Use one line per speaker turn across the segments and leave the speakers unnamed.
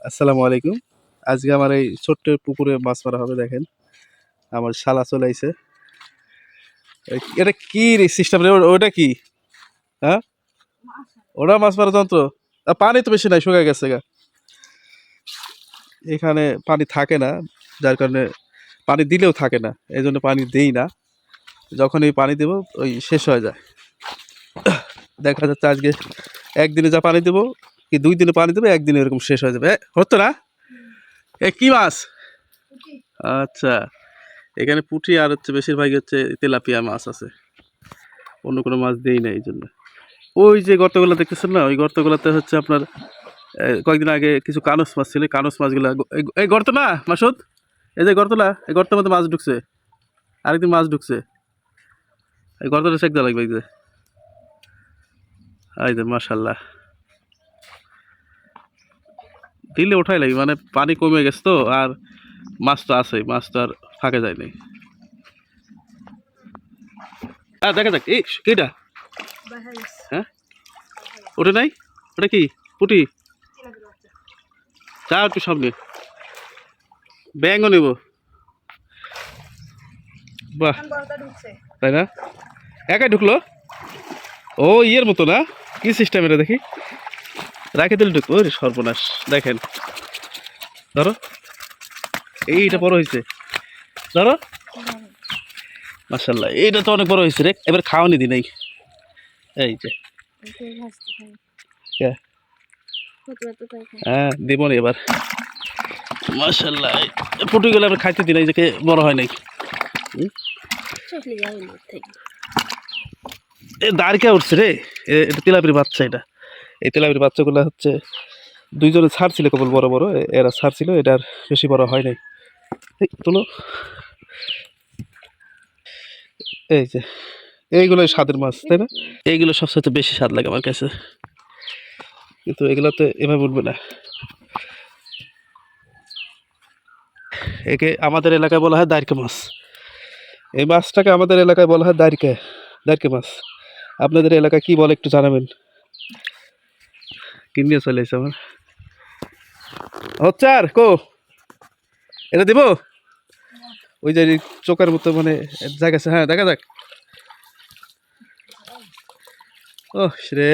আসসালামু আলাইকুম। আজকে আমার এই ছোট্ট পুকুরে মাছ মারা হবে দেখেন। আমার শালা চলে আইছে। এটা কি রে সিস্টেম রে ওটা কি? হ্যাঁ? ওটা মাছ মারার যন্ত্র? পানি তো বেশি নাই শুকায় গেছে গা। এখানে পানি থাকে না যার কারণে পানি দিলেও থাকে না। এজন্য পানি দেই না। যখনই পানি দেব ওই শেষ হয়ে যায়। দেখা যাচ্ছে আজকে একদিনে যা পানি দেব কি ২ দিনে পানি দেব একদিনে এরকম শেষ হয়ে যাবে। হতো না? কি মাছ? আচ্ছা। এখানে পুঁটি আর হচ্ছে বেশিরভাগই হচ্ছে তেলাপিয়া মাছ আছে, অন্য কোনো মাছ দেই না এই জন্য। ওই যে গর্তগুলো দেখতেছেন না, ওই গর্তগুলোতে হচ্ছে আপনার কয়েকদিন আগে কিছু কানস মাছ ছিল, কানস মাছগুলো এই গর্ত না মাসুদ, এই যে গর্তলা, এই গর্তের মধ্যে মাছ ঢুকছে, আরেকদিন মাছ ঢুকছে, এই গর্তটা চেক দেওয়া লাগবে। এই যে এই যে মাশাল্লাহ, দিলে ওঠাই লাগবে, মানে পানি কমে গেছে তো, আর মাছ তো আছে, মাছ তো আর ফাঁকে যায় নাই। দেখা যাক এই কিটা, হ্যাঁ ওটা নাই, ওটা কি পুটি? চা একটু সামনে ব্যাঙও নেব। বাহ, তাই না? একাই ঢুকলো? ও ইয়ের মতো না, কি সিস্টেম এটা দেখি, রাখে দিলে ঢুকবো। ওরে সর্বনাশ, দেখেন ধরো, এইটা বড় হয়েছে, ধরো মাশাল্লাহ, এইটা তো অনেক বড় হয়েছে রে, এবার খাওয়ানি দি নাই। এই যে হ্যাঁ দিব না এবার, মাশাল্লাহ পুটুগুলো আবার খাইতে দি নাই, যে বড় হয় নাই। এ দাঁড়িয়ে উঠছে রে, এটা তেলাপির বাচ্চা। এটা এই তেলাপির বাচ্চাগুলো হচ্ছে দুইজনে ছাড়ছিল কেবল, বড় বড় এরা ছাড়ছিল, এটার বেশি বড় হয় নাই। এই তুলো, এই যে এইগুলোই স্বাদের মাছ, তাই না? এইগুলো সবচেয়ে বেশি স্বাদ লাগে আমার কাছে, কিন্তু এগুলোতে এভাবে উঠবে না। একে আমাদের এলাকায় বলা হয় দাঁড়কে মাছ। এই মাছটাকে আমাদের এলাকায় বলা হয় দাঁড়কে, দাঁড়কে মাছ। আপনাদের এলাকায় কি বলে একটু জানাবেন। কিনে চলে এসে আমার হচ্ছে আর কো, এটা দিব ওই যে চোখের মতো মানে জায়গা আছে, হ্যাঁ দেখা যাক। ও রে,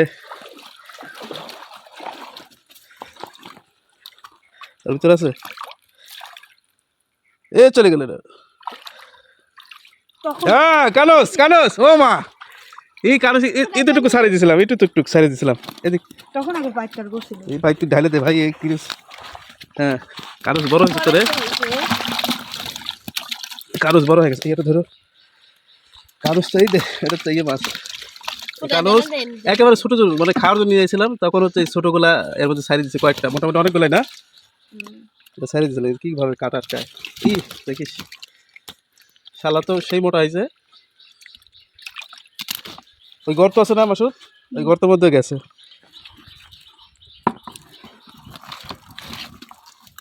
ভিতরে আছে, এ চলে গেল। হ্যাঁ কানস কানস, ও মা, এই কানস এতটুকু ছাড়িয়ে দিয়েছিলাম, একটু ছাড়িয়ে দিয়েছিলাম। এদিক
তখন আগে বাইকটা করছিল,
এই ভাই তুই ঢালে দে ভাই, এই কিরিস। হ্যাঁ কানস বড় হয়েছে তোরে, কানস বড় হয়ে গেছে। এটা ধরো কানস, চাই দে, এটা চাই মাছ। কানস একেবারে ছোট ছোট, মানে খাওয়ার জন্য নিয়ে যাইছিলাম, তখন হচ্ছে ছোটগুলা এর মধ্যে ছাড়িয়ে দিচ্ছে কয়েকটা, মোটামুটি অনেকগুলাই না, ছাড়িয়ে দিয়েছিল। কিভাবে কাটা আটকায় কি দেখিস, শালা তো সেই মোটা হয়েছে। ওই গর্ত আছে না মাসুদ, ওই গর্তের মধ্যে গেছে,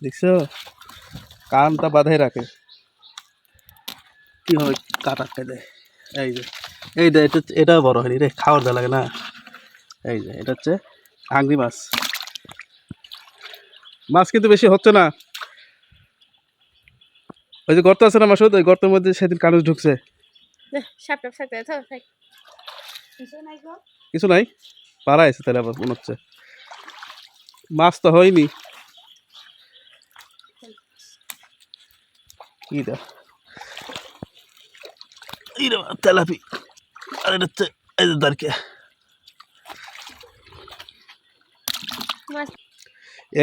দেখছো? কানটা বাঁধাই রাখে, কিভাবে কাটা আটকে দেয়। এই যে এইটা, এটা বড় হয়নি রে, খাওয়ার দেওয়া লাগে না। এই যে এটা হচ্ছে আংরি মাছ। মাছ কিন্তু বেশি হচ্ছে না। ওই যে গর্ত আছে না মাসুদ, ওই গর্তের মধ্যে সেদিন কানুস ঢুকছে। কিছু নাই, পাড়া আছে তাহলে আবার মনে হচ্ছে, মাছ তো হয়নি। ইটা তেলাপি, আর এটা হচ্ছে এই যে দাঁড়কে।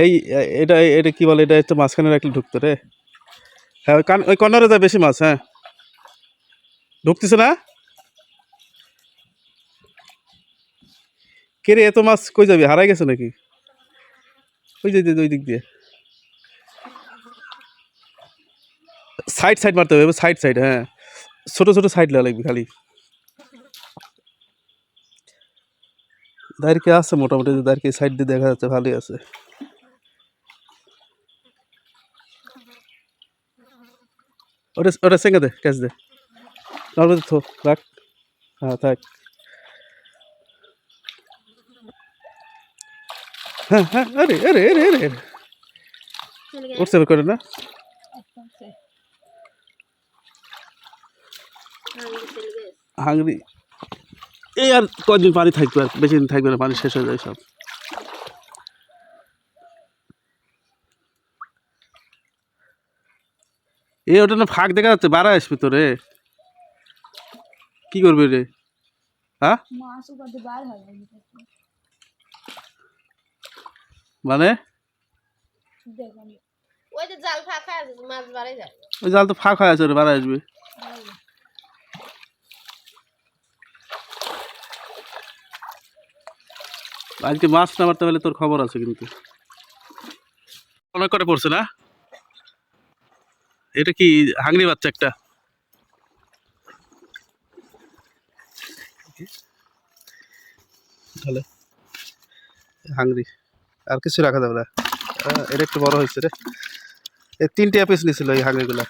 এই এটা এটা কি বলে, এটা হচ্ছে মাঝখানে রাখলে ঢুকতো রে। হ্যাঁ ওই কর্নারে যায় বেশি মাছ, হ্যাঁ ঢুকতেছে না। কে রে, এত মাছ কই যাবি, হারাই গেছে নাকি? ওই যে ওই দিক দিয়ে সাইড সাইড মারতে হবে, সাইড সাইড, হ্যাঁ ছোট ছোট সাইড লাগবে খালি। দাঁড়কে আছে মোটামুটি, দাঁড়কে সাইড দিয়ে দেখা যাচ্ছে ভালোই আছে। ওটা ওটা সেঙ্গে দে, ক্যাচ দে, নর্মাল থো রাখ, হ্যাঁ থাক। হ্যাঁ হ্যাঁ, আরে আরে আরে আরে, উঠছে বের করে না হাঙ্গরি এই আর কদিন পানি থাকবে আর বেশি দিন থাকবে না পানি শেষ হয়ে যায় সব এই ওটা না ফাঁক দেখা যাচ্ছে বাড়া আসবে তো রে কি করবি রে হ্যাঁ মানে
ওই যে জাল ফাঁকা আছে মাছ বাড়াই যায়
ওই জাল তো ফাঁক হয়ে আছে রে বাড়া আসবে আজকে মাছ না মারতে পারলে তোর খবর আছে কিন্তু অনেক করে পড়ছে না এটা কি হাঙ্গরি বাচ্চা একটা তাহলে হাঙ্গরি আর কিছু রাখা যাবে না এটা একটু বড় হয়েছে রে এই 3 টাকা পিস নিছিল এই হাঙ্গরিগুলা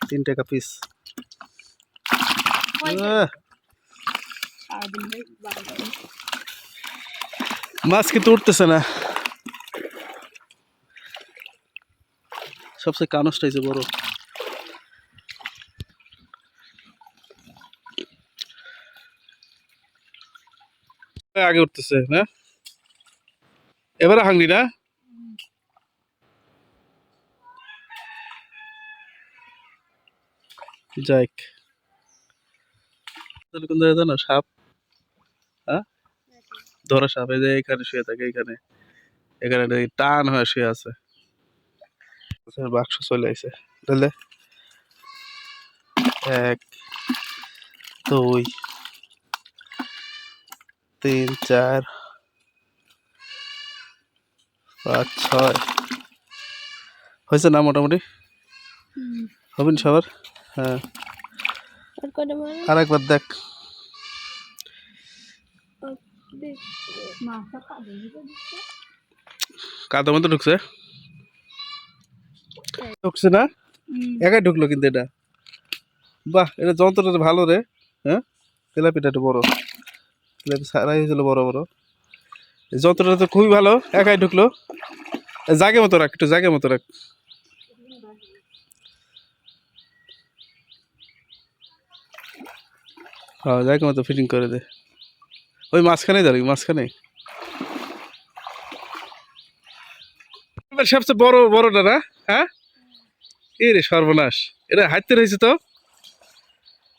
3 টাকা পিস মাছ কিন্তু উঠতেছে না সবচেয়ে কানসটা হয়েছে বড় আগে উঠতেছে না এবারে হাঙ্গরি না যাক কোন জায়গায় জানো সাপ হ্যাঁ ধরা সাপ এই যে এখানে শুয়ে থাকে এখানে এখানে টান হয়ে শুয়ে আছে বাক্স চলে আসে তাহলে 1 2 3 4 5 6 হয়েছে না মোটামুটি হবেন সবার হ্যাঁ আর একবার দেখ কাদের মধ্যে ঢুকছে ঢুকছে না একাই ঢুকলো কিন্তু এটা বাহ এটা যন্ত্রটা ভালো রে হ্যাঁ তেলাপিটা একটু বড় তেলাপি সারাই হয়েছিল বড় বড় এই যন্ত্রটা তো খুবই ভালো একাই ঢুকলো জাগে মতো রাখ একটু জাগে মতো রাখ হ্যাঁ জাগে মতো ফিটিং করে দে ওই মাঝখানে দাঁড়ি মাঝখানে সবচেয়ে বড় বড়টা না হ্যাঁ এ রে সর্বনাশ এটা হাইতে রয়েছে তো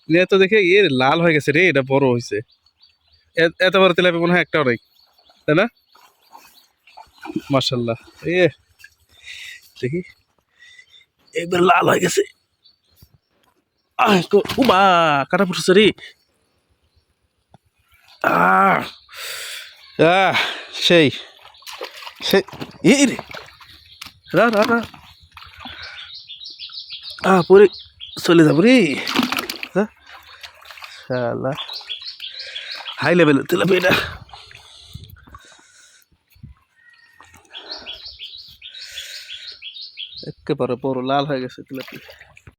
নিয়ে তো দেখে এ লাল হয়ে গেছে রে এটা বড় হয়েছে এত বড় তেলাপি মনে হয় একটাও নাই তাই না মাশাআল্লাহ এ দেখি একবার লাল হয়ে গেছে উমা কাটা পড়ছে রে সেই সেই এ রে রা রা রা পরে চলে যাবো রে শালা হাই লেভেল তেলাপি এটা একেবারে বড় লাল হয়ে গেছে তেলাপি